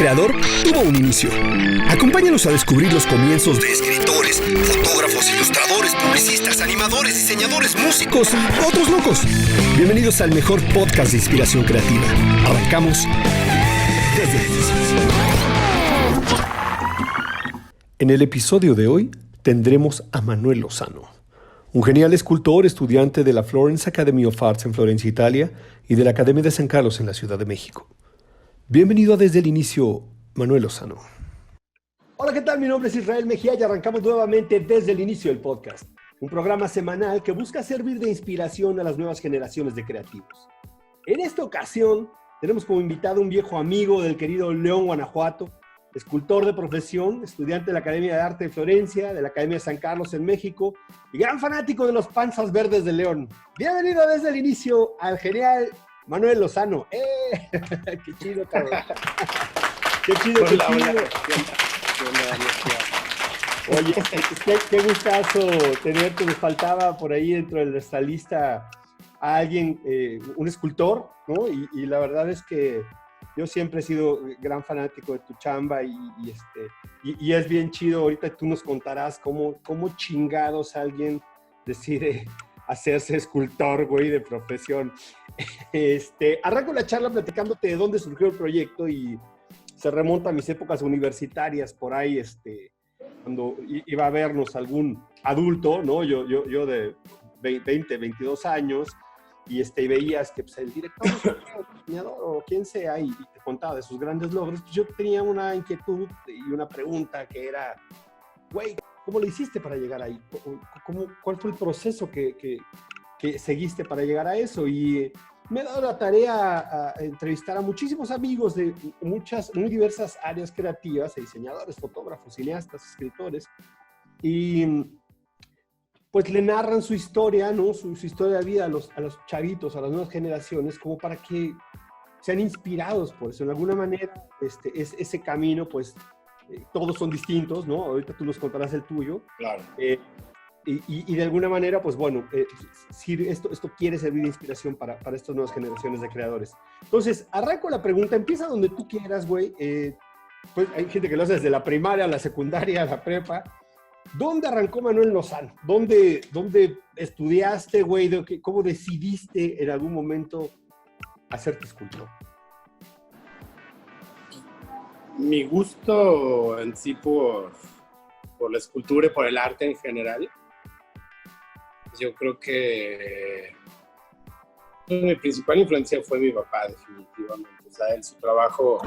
creador tuvo un inicio. Acompáñanos a descubrir los comienzos de escritores, fotógrafos, ilustradores, publicistas, animadores, diseñadores, músicos y otros locos. Bienvenidos al mejor podcast de inspiración creativa. Arrancamos desde el inicio. En el episodio de hoy tendremos a Manuel Lozano, un genial escultor, estudiante de la Florence Academy of Arts en Florencia, Italia, y de la Academia de San Carlos en la Ciudad de México. Bienvenido a Desde el Inicio, Manuel Lozano. Hola, ¿qué tal? Mi nombre es Israel Mejía y arrancamos nuevamente Desde el Inicio del podcast, un programa semanal que busca servir de inspiración a las nuevas generaciones de creativos. En esta ocasión tenemos como invitado un viejo amigo del querido León, Guanajuato, escultor de profesión, estudiante de la Academia de Arte de Florencia, de la Academia de San Carlos en México y gran fanático de los panzas verdes de León. Bienvenido Desde el Inicio al genial Manuel Lozano. ¡Qué chido, cabrón! ¡Qué chido, qué chido! Oye, qué gustazo tenerte. Nos faltaba por ahí dentro de nuestra lista a alguien, un escultor, ¿no? Y la verdad es que yo siempre he sido gran fanático de tu chamba y es bien chido. Ahorita tú nos contarás cómo chingados alguien decide hacerse escultor, güey, de profesión. Arranco la charla platicándote de dónde surgió el proyecto y se remonta a mis épocas universitarias, por ahí, cuando iba a vernos algún adulto, ¿no? Yo de 20, 22 años, y veías que pues, el director, el diseñador o quien sea, y te contaba de sus grandes logros. Pues yo tenía una inquietud y una pregunta que era, güey, ¿cómo lo hiciste para llegar ahí? ¿Cuál fue el proceso que seguiste para llegar a eso? Y me he dado la tarea a entrevistar a muchísimos amigos de muy diversas áreas creativas, diseñadores, fotógrafos, cineastas, escritores, y pues le narran su historia, ¿no? Su historia de vida a los chavitos, a las nuevas generaciones, como para que sean inspirados por eso. De alguna manera, ese camino, pues, todos son distintos, ¿no? Ahorita tú nos contarás el tuyo. Claro. Y de alguna manera, pues bueno, esto quiere servir de inspiración para estas nuevas generaciones de creadores. Entonces, arranco la pregunta, empieza donde tú quieras, güey. Pues hay gente que lo hace desde la primaria, la secundaria, la prepa. ¿Dónde arrancó Manuel Lozano? ¿Dónde estudiaste, güey? ¿Cómo decidiste en algún momento hacerte escultor? Mi gusto en sí por la escultura y por el arte en general, yo creo que mi principal influencia fue mi papá, definitivamente. O sea, su trabajo,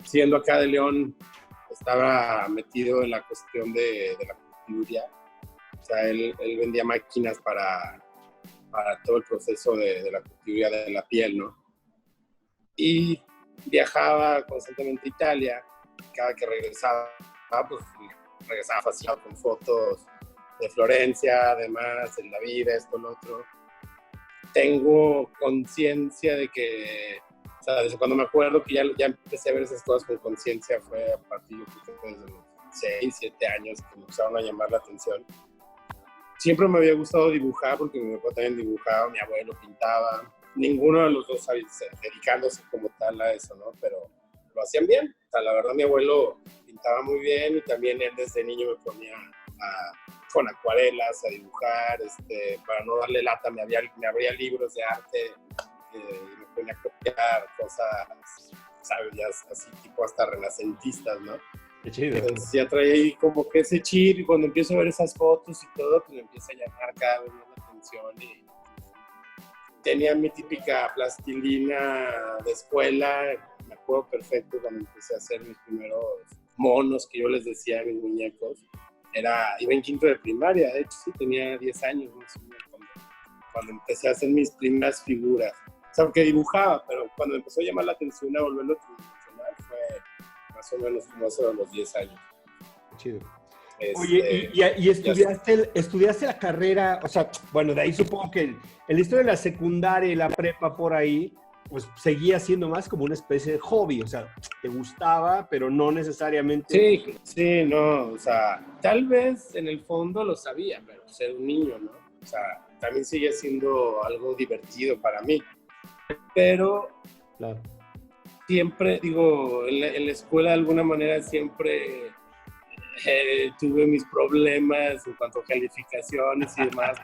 siendo acá de León, estaba metido en la cuestión de la cultura. O sea, él vendía máquinas para todo el proceso de la cultura de la piel, ¿no? Y viajaba constantemente a Italia. Cada que regresaba, pues regresaba fascinado con fotos de Florencia, además, en la vida, esto, lo otro. Tengo conciencia de que, o sea, desde cuando me acuerdo que ya empecé a ver esas cosas con conciencia, fue a partir de los 6, 7 años que me empezaron a llamar la atención. Siempre me había gustado dibujar, porque mi papá también dibujaba, mi abuelo pintaba. Ninguno de los dos dedicándose como tal a eso, ¿no? Pero lo hacían bien. O sea, la verdad, mi abuelo pintaba muy bien y también él desde niño me ponía con acuarelas a dibujar. Para no darle lata, me abría libros de arte y me ponía a copiar cosas, ¿sabes? Ya así tipo hasta renacentistas, ¿no? Qué chido. Entonces ya traía ahí como que ese chip y cuando empiezo a ver esas fotos y todo, pues me empieza a llamar cada vez más la atención y tenía mi típica plastilina de escuela. Me acuerdo perfecto cuando empecé a hacer mis primeros monos, que yo les decía a mis muñecos. Iba en quinto de primaria, de hecho sí, tenía 10 años más o menos cuando empecé a hacer mis primeras figuras. O sea, porque dibujaba, pero cuando me empezó a llamar la atención a volverlo tridimensional fue más o menos como eso de los 10 años. Qué chido. Oye, y estudiaste la carrera, o sea, bueno, de ahí supongo que el historia de la secundaria y la prepa por ahí, pues seguía siendo más como una especie de hobby, o sea, te gustaba, pero no necesariamente... Sí, no, o sea, tal vez en el fondo lo sabía, pero ser un niño, ¿no? O sea, también sigue siendo algo divertido para mí, pero claro, siempre, digo, en la escuela de alguna manera siempre tuve mis problemas en cuanto a calificaciones y demás.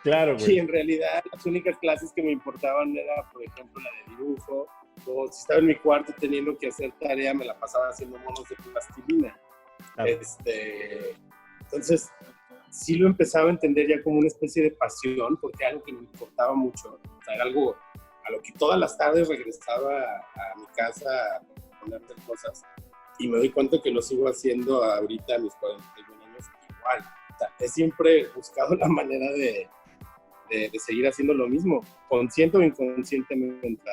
Claro, Y güey. en realidad las únicas clases que me importaban era, por ejemplo, la de dibujo, o si estaba en mi cuarto teniendo que hacer tarea, me la pasaba haciendo monos de plastilina. Claro. Entonces, sí lo empezaba a entender ya como una especie de pasión, porque era algo que me importaba mucho. O sea, era algo a lo que todas las tardes regresaba a mi casa a ponerme cosas. Y me doy cuenta que lo sigo haciendo ahorita a mis 41 años igual. O sea, he siempre buscado la manera de seguir haciendo lo mismo, consciente o inconscientemente.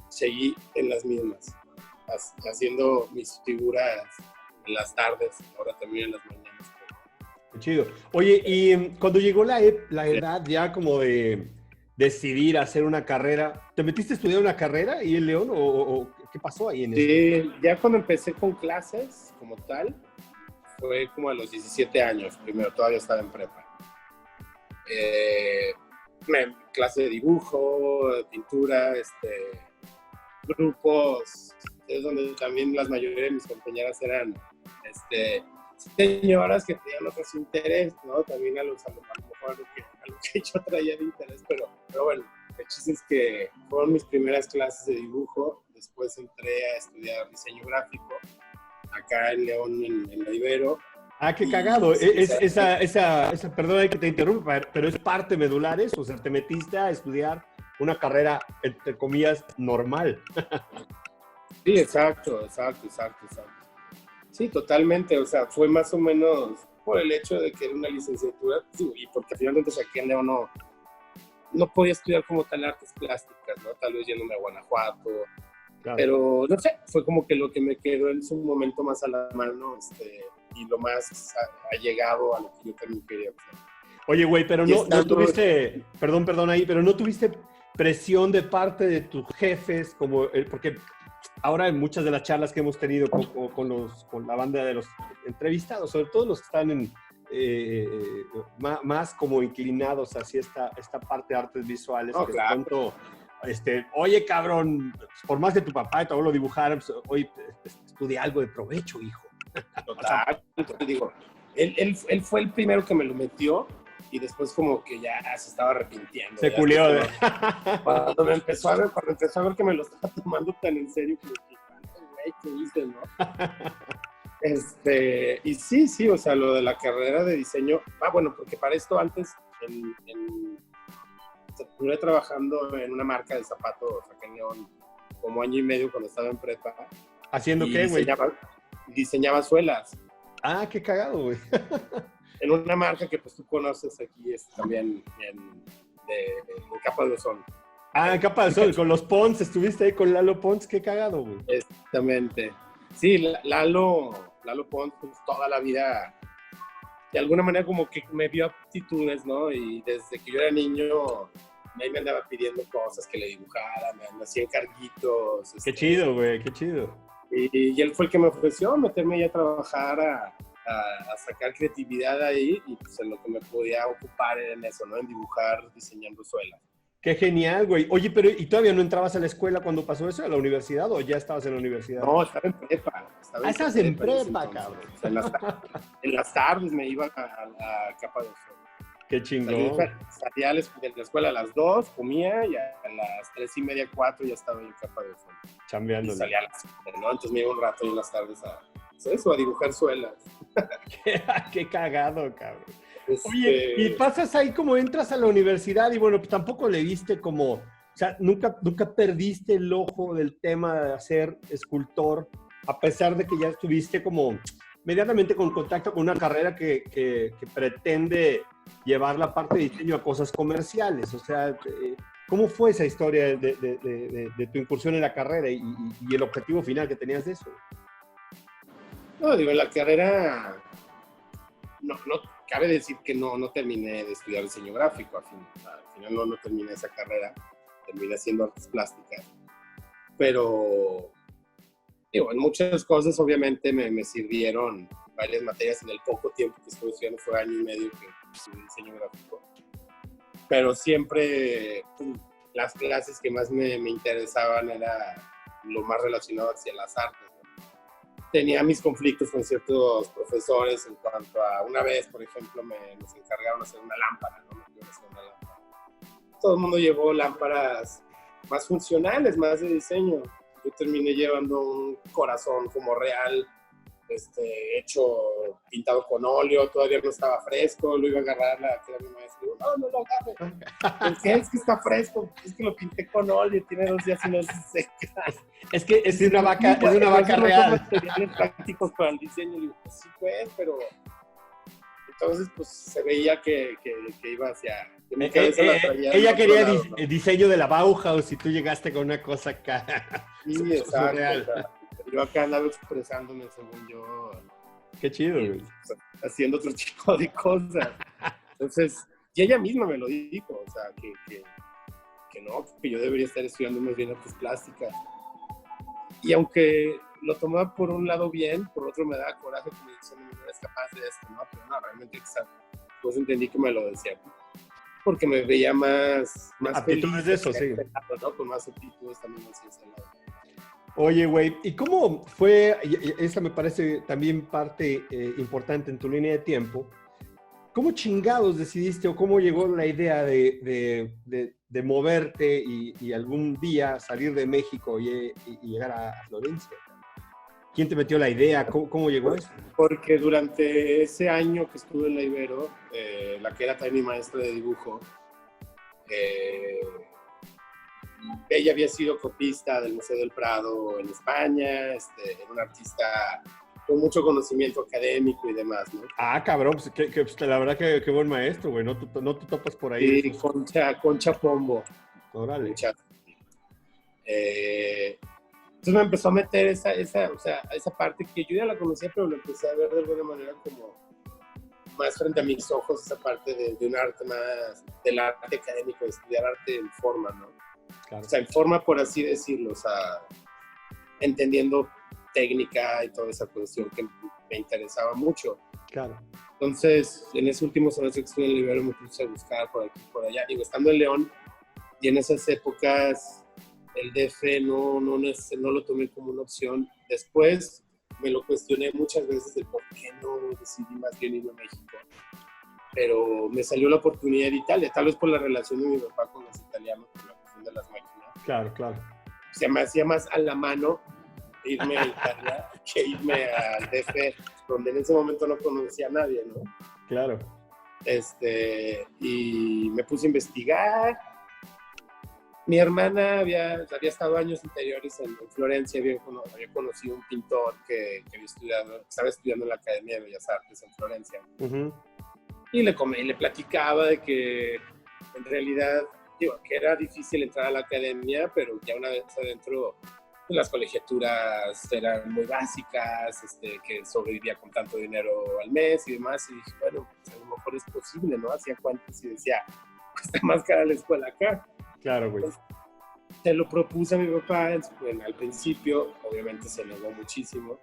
Seguí en las mismas, haciendo mis figuras en las tardes, ahora también en las mañanas. Qué chido. Oye, y cuando llegó la edad ya como de decidir hacer una carrera, ¿te metiste a estudiar una carrera y en León o qué pasó ahí en eso? Sí, ya cuando empecé con clases como tal, fue como a los 17 años, primero, todavía estaba en prepa. Clase de dibujo, de pintura, grupos, es donde también la mayoría de mis compañeras eran señoras que tenían otros interés, ¿no? También a lo mejor a lo que yo traía de interés, pero bueno, el chiste es que fueron mis primeras clases de dibujo, después entré a estudiar diseño gráfico, acá en León, en la Ibero. Ah, qué cagado. Perdona que te interrumpa, pero es parte medular eso. O sea, te metiste a estudiar una carrera, entre comillas, normal. Sí, exacto. Sí, totalmente. O sea, fue más o menos por el hecho de que era una licenciatura, sí, y porque al final de cuentas aquí en León no podía estudiar como tal artes plásticas, ¿no? Tal vez yéndome a Guanajuato, Claro. pero no sé, fue como que lo que me quedó en su momento más a la mano, y lo más allegado a lo que yo también quería hacer. Oye, güey, pero no tuviste, perdón ahí, pero no tuviste presión de parte de tus jefes, porque ahora en muchas de las charlas que hemos tenido con la banda de los entrevistados, sobre todo los que están más como inclinados hacia esta parte de artes visuales, No, que claro. de pronto, oye, cabrón, por más que tu papá y tu abuelo dibujaran, pues, oye, estudia algo de provecho, hijo. Total, digo, él fue el primero que me lo metió y después como que ya se estaba arrepintiendo. Se culió de... Cuando empezó a ver que me lo estaba tomando tan en serio, como que, güey, ¿qué hice, no? Y sí, o sea, lo de la carrera de diseño, bueno, porque para esto antes, estuve trabajando en una marca de zapatos acá en León, como año y medio cuando estaba en prepa. ¿Haciendo qué, güey? Diseñaba suelas. Ah, qué cagado, güey. En una marca que pues tú conoces aquí, también en Capa de Ozono. Ah, en Capa del Sol, con los Pons, estuviste ahí con Lalo Pons, qué cagado, güey. Exactamente. Sí, Lalo Pons, pues toda la vida, de alguna manera como que me vio aptitudes, ¿no? Y desde que yo era niño, ahí me andaba pidiendo cosas que le dibujara, me hacía encarguitos. Qué chido, güey, qué chido. Y él fue el que me ofreció meterme ya a trabajar, a sacar creatividad ahí, y pues en lo que me podía ocupar era en eso, ¿no? En dibujar, diseñando suelas. Qué genial, güey. Oye, pero ¿y todavía no entrabas a la escuela cuando pasó eso, a la universidad, o ya estabas en la universidad? No, estaba en prepa. Estabas en prepa, cabrón. O sea, en las tardes me iba a Capa de Ozono. Qué chingón. Salía de la escuela a las 2, comía, y a las 3:30, 4 ya estaba en Capa de Ozono. Chambeando. Y salía a las 7, ¿no? Entonces me iba un rato en las tardes a dibujar suelas. Qué cagado, cabrón. Oye, y pasas ahí como entras a la universidad y bueno, pues tampoco le viste como, o sea, nunca perdiste el ojo del tema de ser escultor, a pesar de que ya estuviste como medianamente con contacto con una carrera que pretende llevar la parte de diseño a cosas comerciales. O sea, ¿cómo fue esa historia de tu incursión en la carrera y el objetivo final que tenías de eso? No, digo, en la carrera no cabe decir que no terminé de estudiar diseño gráfico. Al final no terminé esa carrera, terminé haciendo artes plásticas. Pero digo, en muchas cosas obviamente me sirvieron varias materias en el poco tiempo que estuve estudiando, fue año y medio que estudié diseño gráfico. Pero siempre las clases que más me interesaban era lo más relacionado hacia las artes, ¿no? Tenía mis conflictos con ciertos profesores en cuanto a, una vez, por ejemplo, nos encargaron hacer una lámpara, ¿no? Todo el mundo llevó lámparas más funcionales, más de diseño. Yo terminé llevando un corazón como real, hecho, pintado con óleo, todavía no estaba fresco, lo iba a agarrar que era mi maestro, digo, no lo agarre. Es que está fresco, es que lo pinté con óleo, tiene 2 días y no se seca. Es que es una vaca real. No son materiales prácticos para el diseño, y digo, pues sí, pues, pero entonces pues se veía que iba hacia... ella quería diseño de la Bauhaus y tú llegaste con una cosa acá. Sí, exacto. Yo acá andaba expresándome, según yo. Qué chido, güey. Haciendo otro tipo de cosas. Entonces, y ella misma me lo dijo, o sea, que no, que yo debería estar estudiando más bien artes plásticas. Y aunque lo tomaba por un lado bien, por otro me daba coraje, como diciendo, no eres capaz de esto, ¿no? Pero no, realmente exacto. Pues entendí que me lo decía, porque me veía más aptitudes de eso, sí. ¿no? Con más aptitudes también en ciencia. Oye, güey, ¿y cómo fue? Esa me parece también parte importante en tu línea de tiempo. ¿Cómo chingados decidiste o cómo llegó la idea de moverte y algún día salir de México y llegar a Florencia? ¿Quién te metió la idea? ¿Cómo llegó eso? Porque durante ese año que estuve en la Ibero, la que era también mi maestra de dibujo, ella había sido copista del Museo del Prado en España, era una artista con mucho conocimiento académico y demás, ¿no? Ah, cabrón, pues, la verdad que qué buen maestro, güey, no te topas por ahí. Sí, Concha Pombo. Órale. Concha. Entonces me empezó a meter esa parte que yo ya la conocía, pero lo empecé a ver de alguna manera como más frente a mis ojos, esa parte de un arte más, del arte académico, de estudiar arte en forma, ¿no? Claro. O sea, en forma, por así decirlo, o sea, entendiendo técnica y toda esa cuestión que me interesaba mucho. Claro. Entonces, en ese último semestre que estuve en el Ibero me puse a buscar por aquí, por allá. Digo, estando en León, y en esas épocas el DF no lo tomé como una opción. Después me lo cuestioné muchas veces de por qué no decidí más bien irme a México. Pero me salió la oportunidad de Italia, tal vez por la relación de mi papá con los italianos, por la cuestión de las máquinas. Claro, claro. Se me hacía más a la mano irme a Italia que irme al DF, donde en ese momento no conocía a nadie, ¿no? Claro. Y me puse a investigar. Mi hermana había estado años anteriores en Florencia, había conocido un pintor que estaba estudiando en la Academia de Bellas Artes en Florencia. Uh-huh. Y le platicaba de que en realidad, que era difícil entrar a la academia, pero ya una vez adentro, pues las colegiaturas eran muy básicas, que sobrevivía con tanto dinero al mes y demás. Y dije, bueno, pues a lo mejor es posible, ¿no? Hacía cuentas y decía, cuesta más cara la escuela acá. Claro, güey. Se lo propuse a mi papá al principio, obviamente se negó muchísimo.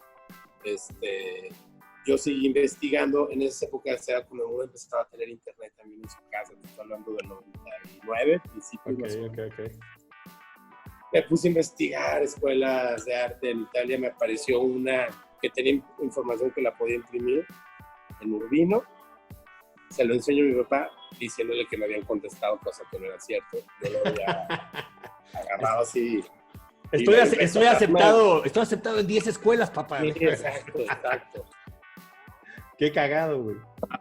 Yo seguí investigando, en esa época era cuando uno empezaba a tener internet también en su casa, estoy hablando del 99, principios. Okay. Me puse a investigar escuelas de arte en Italia, me apareció una que tenía información que la podía imprimir en Urbino. Se lo enseño a mi papá diciéndole que me habían contestado, cosa que no era cierto. Yo lo había agarrado así. Estoy aceptado en 10 escuelas, papá. Sí, exacto. Qué cagado, güey.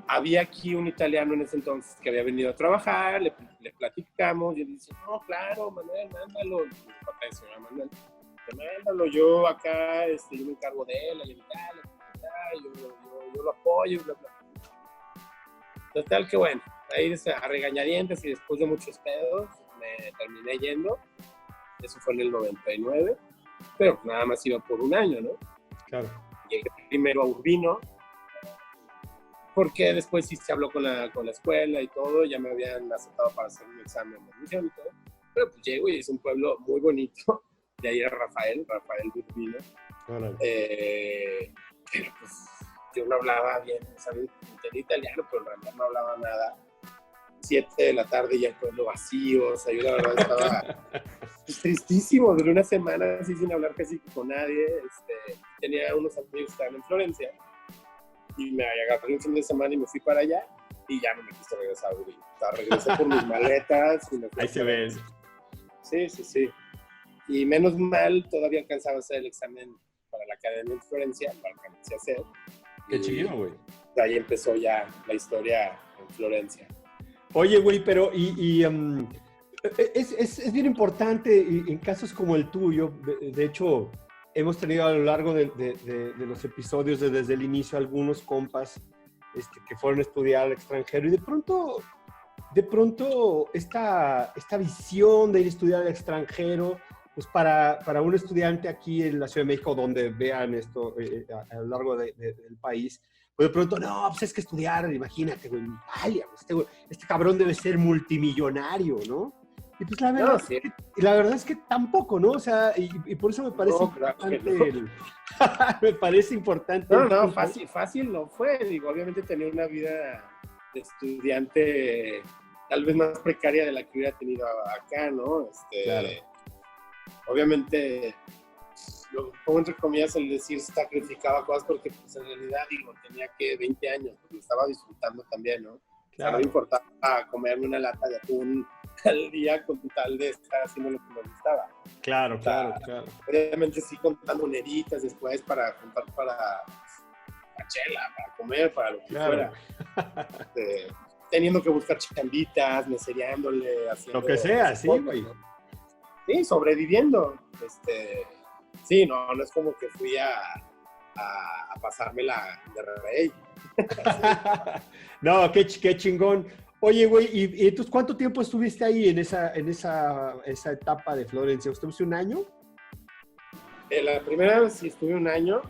Había aquí un italiano en ese entonces que había venido a trabajar, le platicamos, y él dice, no, claro, Manuel, mándalo. Y mi papá dice, Manuel, mándalo, yo acá, yo me encargo de él, ahí en Italia, yo lo apoyo, bla, bla. Total que bueno, ahí a regañadientes y después de muchos pedos me terminé yendo. Eso fue en el 99, pero nada más iba por un año, ¿no? Claro. Llegué primero a Urbino, porque después sí se habló con la escuela y todo, ya me habían aceptado para hacer un examen de admisión y todo. Pero pues llego y es un pueblo muy bonito. De ahí era Rafael de Urbino. Pero pues yo no hablaba bien, ¿sabes? Entendí italiano, pero en realidad no hablaba nada. 7 de la tarde ya el pueblo vacío, o sea, yo la verdad estaba pues, tristísimo, duré una semana así sin hablar casi con nadie, tenía unos amigos que estaban en Florencia, y me agarré un fin de semana y me fui para allá, y ya no me quise regresar, güey. O sea, regresé por mis maletas. Y me fui. Ahí se ven. Sí. Y menos mal, todavía alcanzaba a hacer el examen para la academia en Florencia, para que me a hacer. Qué chido, güey. De ahí empezó ya la historia en Florencia. Oye, güey, pero es bien importante en casos como el tuyo. De hecho, hemos tenido a lo largo de los episodios desde el inicio algunos compas que fueron a estudiar al extranjero y de pronto esta visión de ir a estudiar al extranjero, pues para un estudiante aquí en la Ciudad de México, donde vean esto a lo largo del país, pues de pronto, no, pues es que estudiar, imagínate, güey, en Italia, este cabrón debe ser multimillonario, ¿no? Y pues la verdad, No, sí. la verdad es que tampoco, ¿no? O sea, y por eso me parece importante me parece importante. No, fácil no fue. Digo, obviamente tenía una vida de estudiante tal vez más precaria de la que hubiera tenido acá, ¿no? Claro. Obviamente, lo pongo entre comillas el decir sacrificaba cosas porque pues en realidad, digo, tenía que 20 años, porque estaba disfrutando también, ¿no? Claro. No me importaba comerme una lata de atún al día con tal de estar haciendo lo que me gustaba. Claro. Obviamente sí contando moneditas después para contar para la chela, para comer, para lo que fuera. Teniendo que buscar chambitas, mesereándole, haciendo... Lo que sea, sí, güey. Sí, sobreviviendo. Sí, no es como que fui a pasármela de rey. No, qué chingón. Oye, güey, ¿y entonces cuánto tiempo estuviste ahí en esa etapa de Florencia? ¿Estuviste un año? La primera vez sí estuve un año.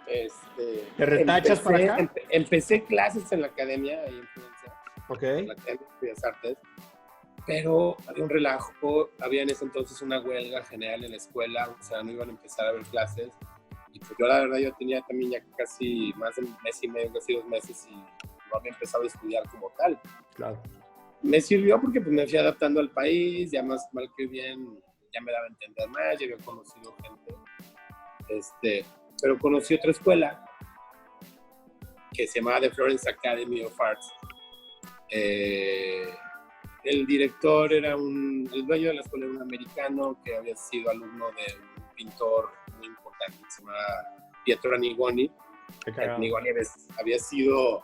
¿Te retachas para acá? Empecé clases en la academia ahí en Florencia. Ok. En la Academia de Bellas Artes. Pero había un relajo, había en ese entonces una huelga general en la escuela, o sea, no iban a empezar a ver clases. Y pues yo la verdad, yo tenía también ya casi más de un mes y medio, casi 2 meses, y no había empezado a estudiar como tal. Claro. Me sirvió porque pues me fui adaptando al país, ya más mal que bien, ya me daba a entender más, ya había conocido gente. Pero conocí otra escuela que se llamaba The Florence Academy of Arts. El director era el dueño de la escuela era un americano que había sido alumno de un pintor muy importante que se llama Pietro Annigoni. Annigoni había sido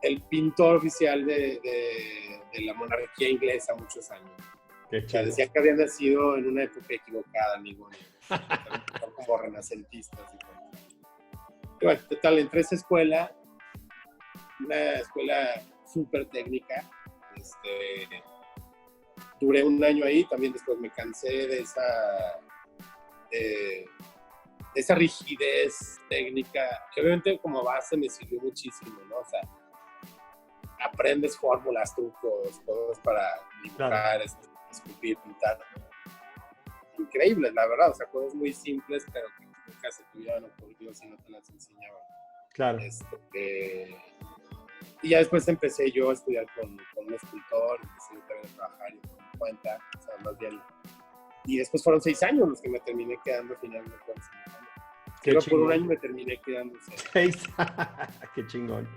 el pintor oficial de la monarquía inglesa muchos años. O sea, decía que había nacido en una época equivocada, Annigoni. Como renacentistas y todo. Y bueno, total, entré a esa escuela, una escuela súper técnica. Duré un año ahí, también después me cansé de esa rigidez técnica, que obviamente como base me sirvió muchísimo, ¿no? O sea, aprendes fórmulas, trucos, cosas para dibujar, esculpir, pintar. Increíbles, la verdad, o sea, cosas muy simples, pero que nunca se tuvieran ocurrido si no te las enseñaban. Claro. Y ya después empecé yo a estudiar con un escultor, empecé también a trabajar por mi cuenta, o sea, más bien. Y después fueron 6 años los que me terminé quedando finalmente. Pero por un año me terminé quedando. 6. Qué chingón.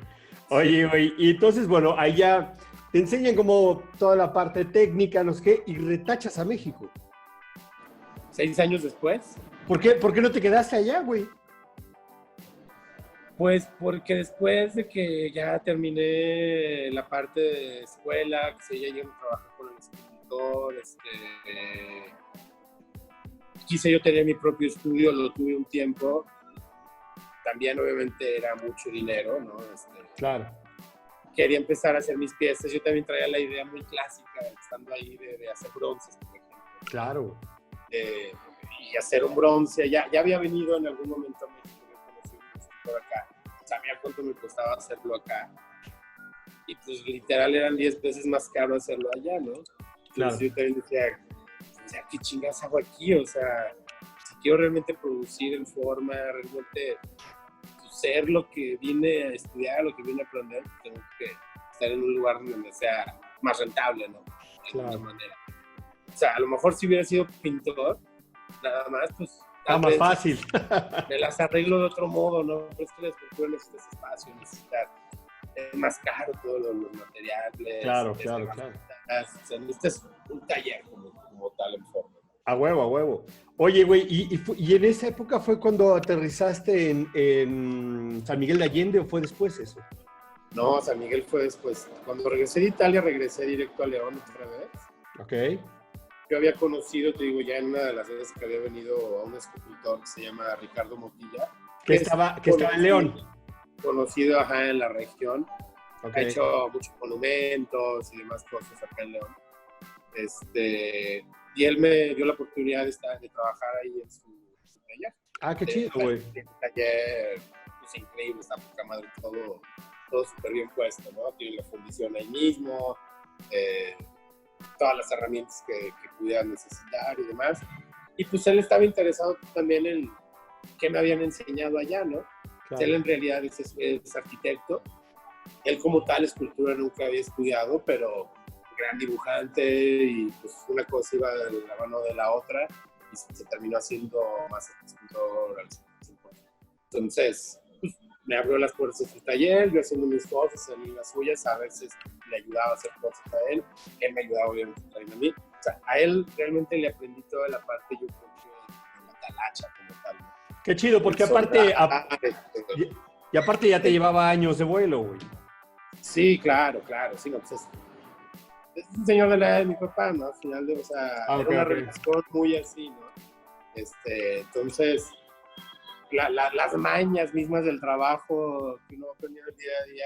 Oye, güey, y entonces, bueno, ahí ya te enseñan como toda la parte técnica, no sé qué, y retachas a México. 6 años después. ¿Por qué no te quedaste allá, güey? Pues porque después de que ya terminé la parte de escuela, que ya llegué a trabajar con el escritor, quise yo tener mi propio estudio, lo tuve un tiempo. También obviamente era mucho dinero, ¿no? Claro. Quería empezar a hacer mis piezas. Yo también traía la idea muy clásica, estando ahí, de hacer bronces, por ejemplo. Claro. Y hacer un bronce. Ya había venido en algún momento a México, yo conocí un escultor acá. Sabía cuánto me costaba hacerlo acá. Y pues literal eran 10 veces más caro hacerlo allá, ¿no? Entonces claro. Yo también decía, ¿qué chingas hago aquí? O sea, si quiero realmente producir en forma, realmente ser lo que vine a estudiar, lo que vine a aprender, tengo que estar en un lugar donde sea más rentable, ¿no? De alguna Claro. manera. O sea, a lo mejor si hubiera sido pintor, nada más, pues tal Más vez fácil. me las arreglo de otro modo, ¿no? Pero es que la escultura necesita ese espacio, necesita, es más caro todos los materiales, Claro, claro, claro. o sea, necesitas un taller como tal en forma. A huevo, a huevo. Oye, güey, ¿y en esa época fue cuando aterrizaste en San Miguel de Allende o fue después eso? No, San Miguel fue después. Cuando regresé de Italia, regresé directo a León otra vez. Ok. Yo había conocido, te digo, ya en una de las veces que había venido a un escultor que se llama Ricardo Motilla. Que estaba en León. Conocido, ajá, en la región. Ok. Ha hecho muchos monumentos y demás cosas acá en León. Y él me dio la oportunidad de trabajar ahí en su taller. Ah, qué chido, güey. El taller, pues increíble, está poca madre, todo súper bien puesto, ¿no? Tiene la fundición ahí mismo, todas las herramientas que pudieran necesitar y demás. Y pues él estaba interesado también en qué me habían enseñado allá, ¿no? Claro. Él en realidad es arquitecto. Él como tal escultura nunca había estudiado, pero gran dibujante y pues una cosa iba de la mano de la otra y se terminó haciendo más escultor al 100%. Entonces, pues, me abrió las puertas de su taller, yo haciendo mis cosas, él las suyas, a veces le ayudaba a hacer cosas a él me ayudaba obviamente también a mí. O sea, a él realmente le aprendí toda la parte, yo creo que de la talacha como tal, ¿no? Qué chido, porque aparte, y aparte ya te llevaba años de vuelo, güey. Sí, claro, sí, no, pues es un señor de la edad de mi papá, ¿no? Al final, o sea, era una relación muy así, ¿no? Entonces, las mañas mismas del trabajo que uno aprendía el día a día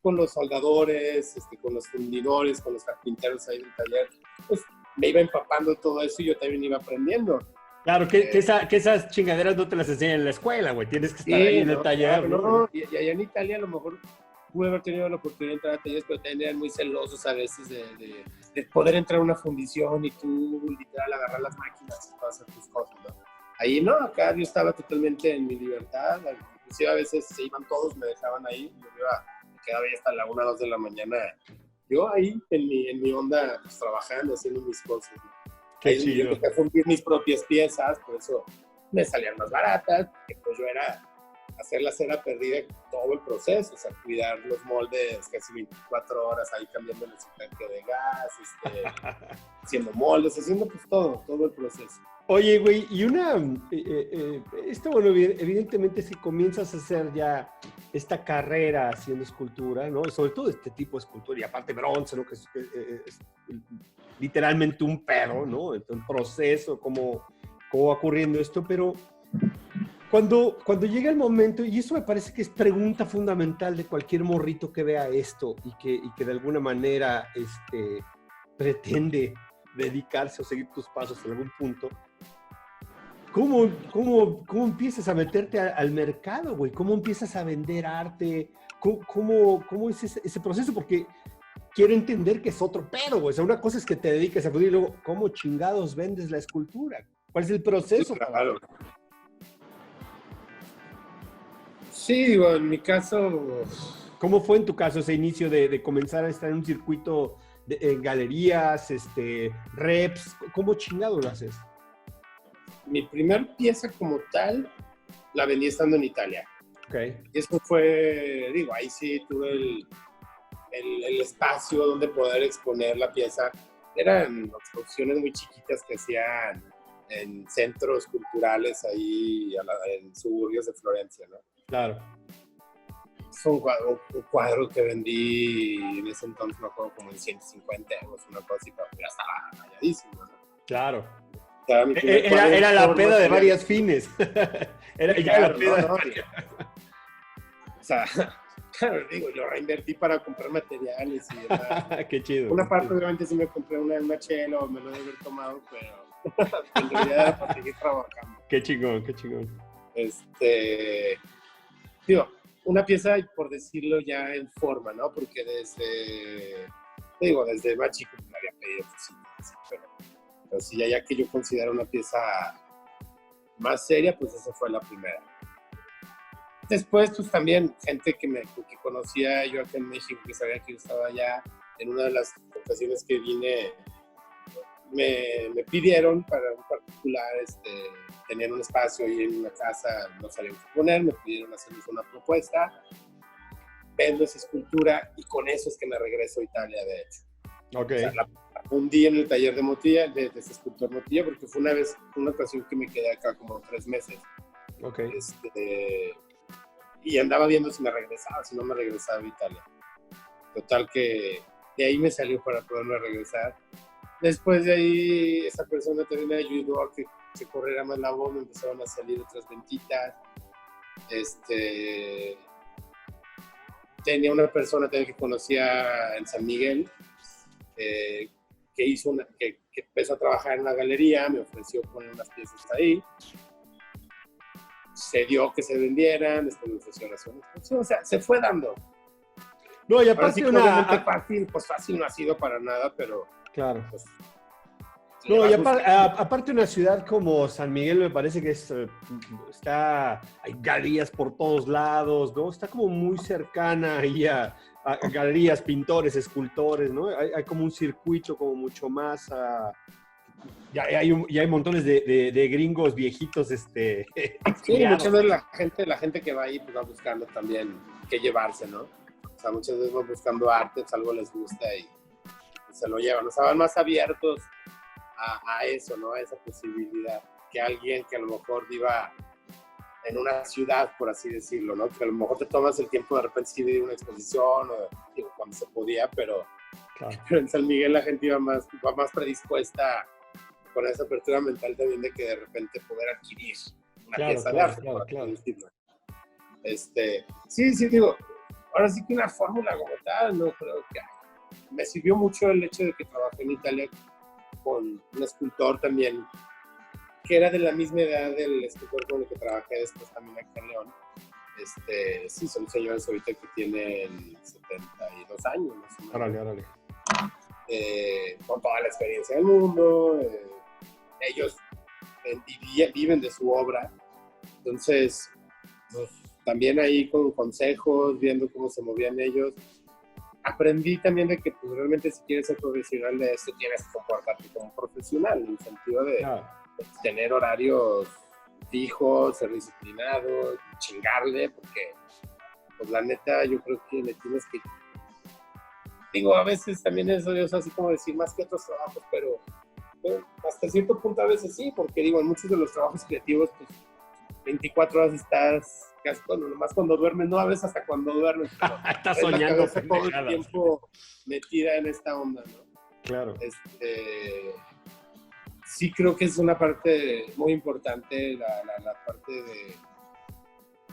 con los soldadores, con los fundidores, con los carpinteros ahí del taller, pues me iba empapando todo eso y yo también iba aprendiendo. Claro, que esas chingaderas no te las enseñan en la escuela, güey. Tienes que estar ahí en el taller. Claro, ¿no? Y allá en Italia a lo mejor pude haber tenido la oportunidad de entrar a talleres, pero también eran muy celosos a veces de poder entrar a una fundición y tú literal agarrar las máquinas y todas hacer tus cosas, ¿no? Ahí no, acá yo estaba totalmente en mi libertad, inclusive a veces se iban todos, me dejaban ahí, me quedaba ahí hasta la 1, 2 de la mañana, yo ahí en mi onda pues, trabajando, haciendo mis cosas, ¿no? Qué chido. Yo empecé a fundir mis propias piezas, por eso me salían más baratas, porque pues yo era hacer la cera perdida todo el proceso, o sea, cuidar los moldes casi 24 horas ahí cambiándole su tanque de gas, haciendo moldes, haciendo pues todo el proceso. Oye, güey, y bueno, evidentemente si comienzas a hacer ya esta carrera haciendo escultura, ¿no? Sobre todo este tipo de escultura, y aparte bronce, ¿no? Que es literalmente un perro, ¿no? El proceso, cómo va ocurriendo esto, pero cuando llega el momento, y eso me parece que es pregunta fundamental de cualquier morrito que vea esto y que de alguna manera pretende dedicarse o seguir tus pasos en algún punto, ¿cómo empiezas a meterte al mercado, güey? ¿Cómo empiezas a vender arte? ¿Cómo es ese proceso? Porque quiero entender que es otro pedo, güey. O sea, una cosa es que te dediques a fundir y luego, ¿cómo chingados vendes la escultura? ¿Cuál es el proceso? Sí, claro. Sí, digo, en mi caso... ¿Cómo fue en tu caso ese inicio de comenzar a estar en un circuito en galerías, reps? ¿Cómo chingado lo haces? Mi primer pieza como tal la vendí estando en Italia. Okay. Y eso fue, digo, ahí sí tuve el espacio donde poder exponer la pieza. Eran exposiciones muy chiquitas que hacían en centros culturales ahí en suburbios de Florencia, ¿no? Claro. Fue un cuadro que vendí en ese entonces, me acuerdo, como en 150 euros, una cosa así, pero ya estaba rayadísimo, ¿no? Claro. Era la peda de varias fines. Era la peda. No. O sea, claro, digo, lo reinvertí para comprar materiales y demás. Qué chido. Una parte, obviamente, sí me compré una chela o me lo debe haber tomado, pero en realidad era para seguir trabajando. Qué chingón. Digo, una pieza, por decirlo ya en forma, ¿no? Porque desde más chico me había pedido cositas, pero sí, ya que yo considero una pieza más seria, pues esa fue la primera. Después, pues también gente que conocía yo acá en México, que sabía que yo estaba allá, en una de las ocasiones que vine, me pidieron para un particular, tenían un espacio ahí en una casa, no sabían qué poner, me pidieron hacerles una propuesta, vendo esa escultura y con eso es que me regreso a Italia, de hecho. Ok. O sea, la fundí en el taller de Motilla, de ese escultor Motilla, porque fue una ocasión que me quedé acá como 3 meses. Ok. Y andaba viendo si me regresaba, si no me regresaba a Italia. Total que de ahí me salió para poderme regresar. Después de ahí, esa persona también me ayudó a que se corriera más la voz, me empezaron a salir otras ventitas. Tenía una persona también que conocía en San Miguel, que empezó a trabajar en la galería, me ofreció poner unas piezas ahí. Se dio que se vendieran, después me ofrecieron hacer una exposición, o sea, se fue dando. No, y Ahora aparte sí que obviamente fácil no ha sido para nada, pero claro. Pues, No, y aparte una ciudad como San Miguel me parece que hay galerías por todos lados, ¿no? Está como muy cercana ahí a galerías, pintores, escultores, ¿no? Hay como un circuito como mucho más... Ya hay montones de gringos viejitos, sí, exiliados. muchas veces la gente que va ahí pues va buscando también qué llevarse, ¿no? O sea, muchas veces van buscando arte, pues algo les gusta y se lo llevan. O sea, van más abiertos a eso, ¿no? A esa posibilidad que alguien que a lo mejor viva en una ciudad, por así decirlo, ¿no? Que a lo mejor te tomas el tiempo de repente sí de ir a una exposición o cuando se podía, pero en San Miguel la gente va más predispuesta con esa apertura mental también de que de repente poder adquirir una pieza de arte, por así decirlo. Sí, digo, ahora sí que una fórmula como tal, no creo que me sirvió mucho el hecho de que trabajé en Italia con un escultor también que era de la misma edad del escultor con el que trabajé después también aquí en León. Sí, son señores ahorita que tienen 72 años, más o menos. Órale. Con toda la experiencia del mundo, ellos viven de su obra, entonces pues, también ahí con consejos, viendo cómo se movían ellos, aprendí también de que pues, realmente si quieres ser profesional de esto tienes que comportarte como profesional, en el sentido de tener horarios fijos, ser disciplinado, chingarle, porque pues la neta yo creo que le tienes que... Digo, a veces también eso es así como decir más que otros trabajos, pero bueno, hasta cierto punto a veces sí, porque digo, en muchos de los trabajos creativos pues 24 horas estás casi nomás cuando duermes, no a veces hasta cuando duermes, pero estás soñando todo el tiempo metida en esta onda, ¿no? Claro. Sí creo que es una parte muy importante la parte de...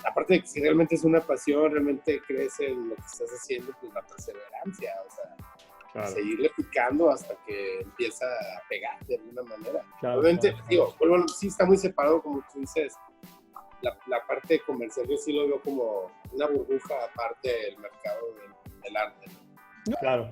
Aparte de que si realmente es una pasión, realmente crees en lo que estás haciendo, pues la perseverancia, o sea, seguirle picando hasta que empieza a pegar de alguna manera. Obviamente, digo, bueno, sí está muy separado, como tú dices, la parte comercial, yo sí lo veo como una burbuja aparte del mercado del arte, ¿no? Claro.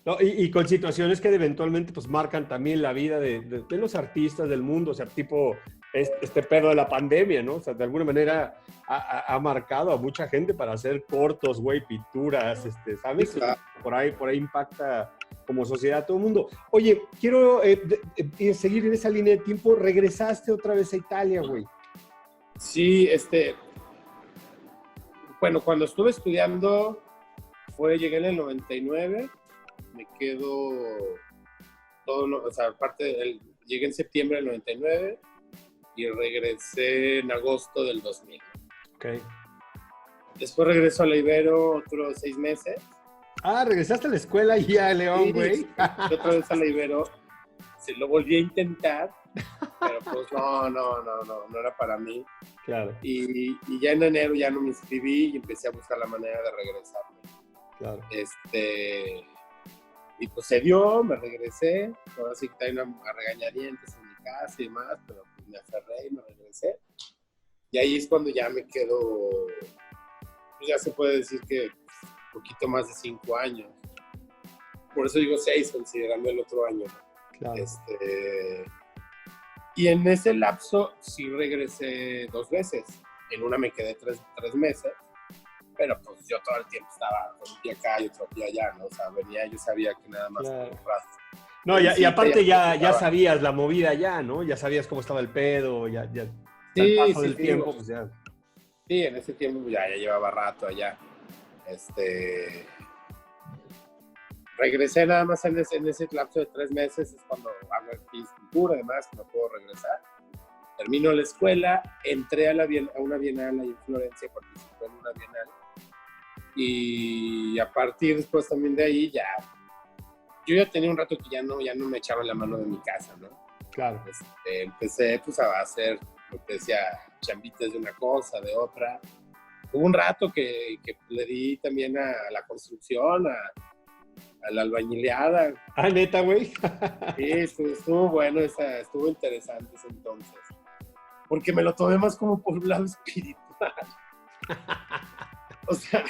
No, y con situaciones que eventualmente pues marcan también la vida de los artistas del mundo, o sea, tipo este pedo de la pandemia, ¿no? O sea, de alguna manera ha marcado a mucha gente para hacer cortos, güey, pinturas, ¿sabes? Sí, claro. Por ahí impacta como sociedad a todo el mundo. Oye, quiero seguir en esa línea de tiempo. ¿Regresaste otra vez a Italia, güey? Sí, bueno, cuando estuve estudiando llegué en el 99, me quedo todo, o sea, llegué en septiembre del 99 y regresé en agosto del 2000. Ok. Después regreso a la Ibero otros 6 meses. Ah, regresaste a la escuela y a León, güey. Sí, otra vez a la Ibero. Se lo volví a intentar, pero pues no era para mí. Claro. Y ya en enero ya no me inscribí y empecé a buscar la manera de regresarme. Claro. Y pues se dio, me regresé. Ahora sí que hay una regañadientes en mi casa y demás, pero pues me aferré y me regresé. Y ahí es cuando ya me quedo, pues ya se puede decir que un poquito más de 5 años. Por eso digo 6, considerando el otro año, ¿no? Claro. Y en ese lapso sí regresé 2 veces. En una me quedé 3 meses pero pues yo todo el tiempo estaba un día acá y otro día allá, ¿no? O sea, venía, yo sabía que nada más Claro. por un rato. No, y aparte ya estaba. sabías la movida ya, ¿no? Ya sabías cómo estaba el pedo, ya al Sí, paso sí, del sí, tiempo, pues ya. sí, en ese tiempo ya llevaba rato allá. Regresé nada más en ese lapso de 3 meses, es cuando hago escultura, además, que no puedo regresar. Termino la escuela, entré a una bienal ahí en Florencia, participé en una bienal. Y a partir después también de ahí yo ya tenía un rato que ya no me echaba la mano de mi casa, ¿no? Claro. Empecé pues a hacer lo que decía, chambitas de una cosa, de otra. Hubo un rato que le di también a la construcción, a la albañileada. Ah, neta, güey. Sí, estuvo bueno, estuvo interesante ese entonces. Porque me lo tomé más como por un lado espiritual. O sea,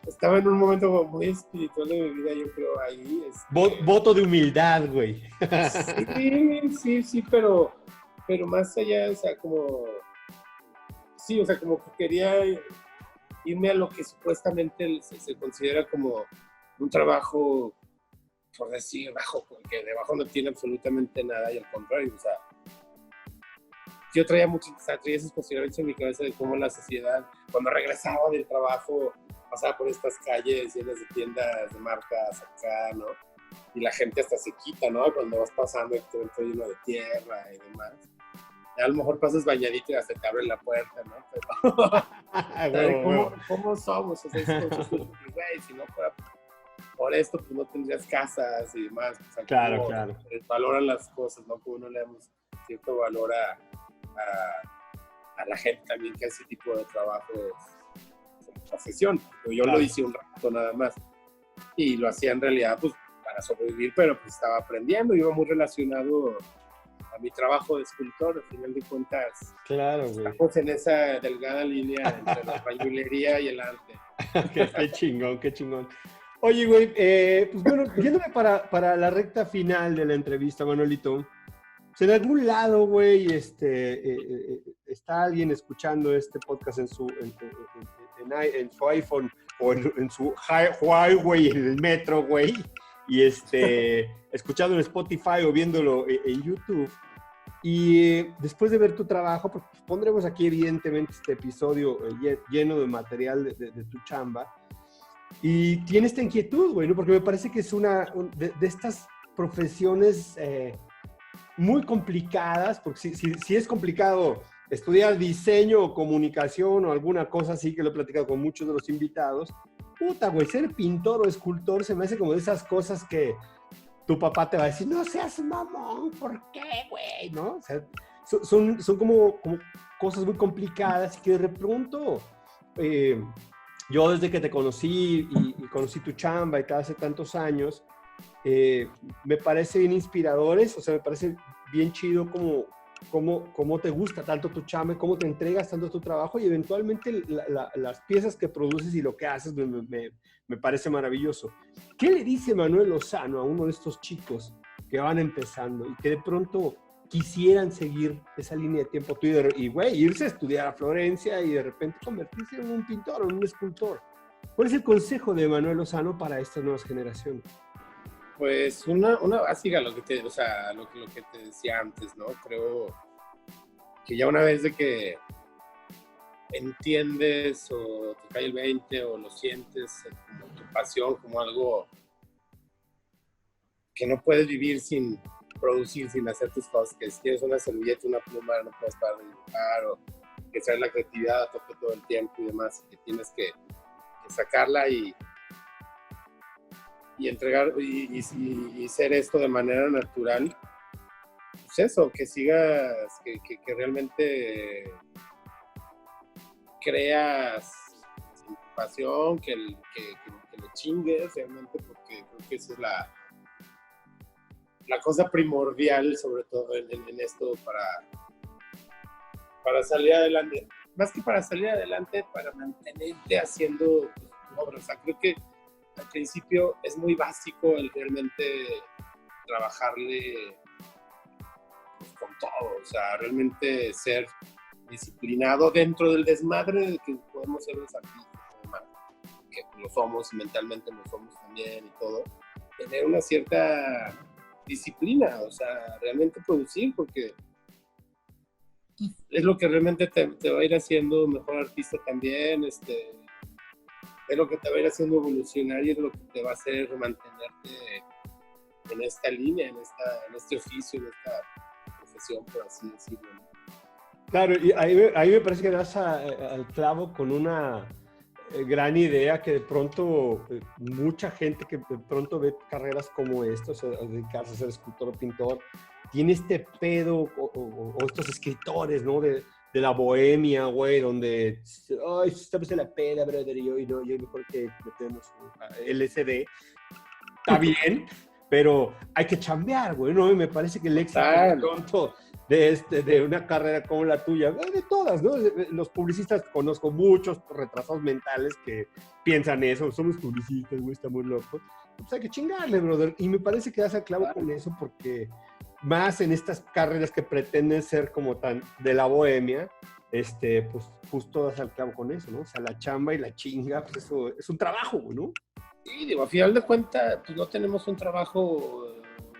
estaba en un momento como muy espiritual de mi vida, yo creo, ahí. Voto de humildad, güey. Sí, pero más allá, o sea, como... Sí, o sea, como que quería irme a lo que supuestamente se considera como un trabajo, por decir, bajo, porque debajo no tiene absolutamente nada y al contrario, o sea, yo traía esos cuestionamientos en mi cabeza de cómo la sociedad, cuando regresaba del trabajo, pasaba por estas calles llenas de tiendas de marcas acá, ¿no? Y la gente hasta se quita, ¿no? Cuando vas pasando y te ven todo lleno de tierra y demás. A lo mejor pasas bañadito y hasta te abren la puerta, ¿no? Pero, ¿cómo somos? O sea, es como, güey, si no fuera por esto, pues no tendrías casas y demás. O sea, claro. Valoran las cosas, ¿no? Como no le damos cierto valor a la gente también que hace ese tipo de trabajo como profesión. Yo lo hice un rato nada más. Y lo hacía en realidad, pues, para sobrevivir, pero pues estaba aprendiendo. Iba muy relacionado a mi trabajo de escultor, al final de cuentas. Claro, güey. Estamos en esa delgada línea entre la albañilería y el arte. Qué chingón. Oye, güey, pues bueno, yéndome para la recta final de la entrevista, Manuelito, pues en algún lado, güey, está alguien escuchando este podcast en su iPhone o en su Huawei, en el metro, güey, y escuchando en Spotify o viéndolo en YouTube. Y después de ver tu trabajo, pues pondremos aquí evidentemente este episodio lleno de material de tu chamba. Y tiene esta inquietud, güey, ¿no? Porque me parece que es una de estas profesiones muy complicadas, porque si es complicado estudiar diseño o comunicación o alguna cosa así, que lo he platicado con muchos de los invitados, puta, güey, ser pintor o escultor se me hace como de esas cosas que tu papá te va a decir, no seas mamón, ¿por qué, güey? ¿No? O sea, son como cosas muy complicadas y que de pronto, yo desde que te conocí y conocí tu chamba y tal hace tantos años, me parece bien inspiradores, o sea, me parece bien chido cómo te gusta tanto tu chamba, cómo te entregas tanto tu trabajo y eventualmente las piezas que produces y lo que haces me parece maravilloso. ¿Qué le dice Manuel Lozano a uno de estos chicos que van empezando y que de pronto quisieran seguir esa línea de tiempo tuyo y güey, irse a estudiar a Florencia y de repente convertirse en un pintor o en un escultor? ¿Cuál es el consejo de Manuel Lozano para estas nuevas generaciones? Pues una básica, lo que te decía antes, ¿no? Creo que ya una vez de que entiendes o te cae el 20 o lo sientes como tu pasión, como algo que no puedes vivir sin producir, sin hacer tus cosas, que si tienes una servilleta, una pluma, no puedes parar de dibujar, o que traes la creatividad a tope todo el tiempo y demás, y que tienes que sacarla y entregar y ser esto de manera natural. Pues eso, que sigas, que realmente creas sin pasión, que lo chingues realmente, porque creo que esa es la cosa primordial, sobre todo en esto, para salir adelante. Más que para salir adelante, para mantenerte haciendo tu obra. O sea, creo que al principio es muy básico el realmente trabajarle pues, con todo. O sea, realmente ser disciplinado dentro del desmadre del que podemos ser los artistas. que lo somos, mentalmente lo somos también y todo, tener una cierta disciplina, o sea, realmente producir, porque es lo que realmente te va a ir haciendo mejor artista también, es lo que te va a ir haciendo evolucionar y es lo que te va a hacer mantenerte en esta línea, en este oficio, en esta profesión, por así decirlo, ¿no? Claro, y ahí me parece que das al clavo con una gran idea que de pronto mucha gente que de pronto ve carreras como estas, o dedicarse a ser escultor o pintor, tiene este pedo o estos escritores, ¿no? De la bohemia, güey, donde, ay, estamos en la peda, brother, y yo mejor que metemos LSD. Está bien, pero hay que chambear, güey, ¿no? Y me parece que el éxito de pronto de una carrera como la tuya, de todas, ¿no? Los publicistas, conozco muchos retrasados mentales que piensan eso, somos publicistas, güey, estamos locos. Pues hay que chingarle, brother. Y me parece que das al clavo con eso porque más en estas carreras que pretenden ser como tan de la bohemia, pues justo das al clavo con eso, ¿no? O sea, la chamba y la chinga, pues eso es un trabajo, ¿no? Sí, digo, a final de cuentas, pues no tenemos un trabajo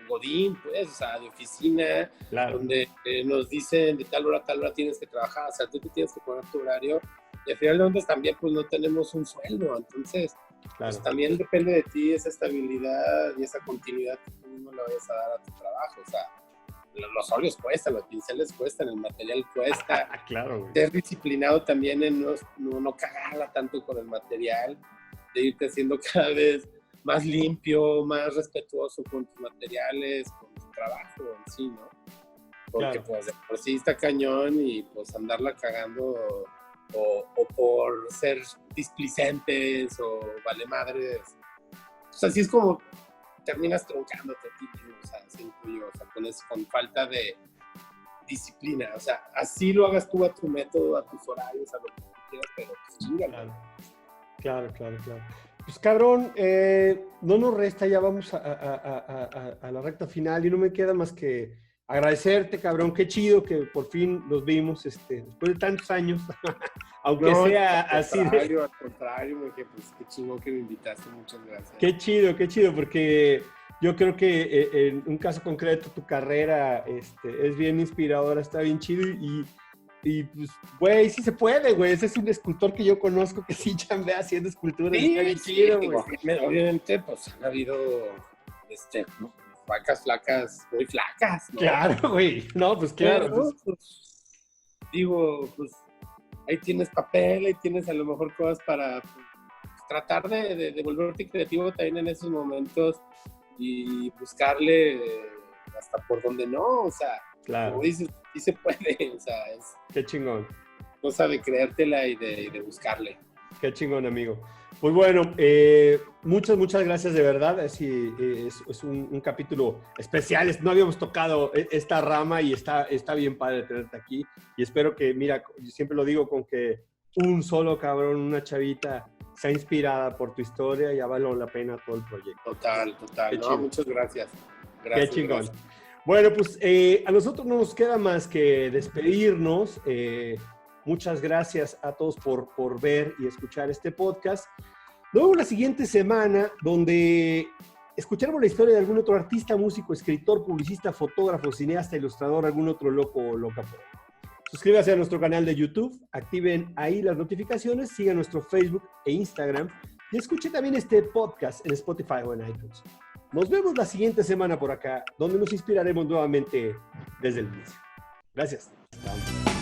godín, pues, o sea, de oficina, claro, donde nos dicen de tal hora a tal hora tienes que trabajar, o sea, tú te tienes que poner tu horario, y al final de cuentas también, pues, no tenemos un sueldo, entonces, claro, pues también depende de ti esa estabilidad y esa continuidad que tú mismo le vayas a dar a tu trabajo, o sea, los óleos cuestan, los pinceles cuestan, el material cuesta. Claro, güey. Ser disciplinado también en no cagarla tanto con el material, de irte haciendo cada vez más limpio, más respetuoso con tus materiales, con tu trabajo en sí, ¿no? Porque claro, pues de por sí está cañón y pues andarla cagando o por ser displicentes o vale madres. O sea, así es como terminas troncándote a ti mismo, o sea, siento yo, o sea, con falta de disciplina. O sea, así lo hagas tú a tu método, a tus horarios, a lo que tú quieras, pero pues chingalo. Claro. Pues cabrón, no nos resta, ya vamos a la recta final y no me queda más que agradecerte, cabrón, qué chido que por fin los vimos después de tantos años, aunque no, sea así. Al contrario, porque pues qué chingón que me invitaste, muchas gracias. Qué chido, porque yo creo que en un caso concreto tu carrera es bien inspiradora, está bien chido y pues, güey, sí se puede, güey. Ese es un escultor que yo conozco que sí chambea haciendo esculturas. Sí, está bien chido, güey. Obviamente, pues han habido vacas flacas, muy flacas, ¿no? Claro, güey. No, pues claro. Pero, pues, digo, pues ahí tienes papel, ahí tienes a lo mejor cosas para pues, tratar de volverte creativo también en esos momentos y buscarle hasta por donde no, o sea, claro, como dices, sí se puede, o sea, es... Qué chingón. Cosa de creértela y de buscarle. Qué chingón, amigo. Pues bueno, muchas gracias de verdad. Es un capítulo especial. No habíamos tocado esta rama y está bien padre tenerte aquí. Y espero que, mira, yo siempre lo digo, con que un solo cabrón, una chavita, sea inspirada por tu historia, ya vale la pena todo el proyecto. Total. No, muchas gracias. Qué chingón. Gracias. Bueno, pues a nosotros no nos queda más que despedirnos. Muchas gracias a todos por ver y escuchar este podcast. Luego la siguiente semana, donde escucharemos la historia de algún otro artista, músico, escritor, publicista, fotógrafo, cineasta, ilustrador, algún otro loco o loca por ahí. Suscríbanse a nuestro canal de YouTube, activen ahí las notificaciones, sigan nuestro Facebook e Instagram y escuchen también este podcast en Spotify o en iTunes. Nos vemos la siguiente semana por acá, donde nos inspiraremos nuevamente desde el inicio. Gracias. Chao.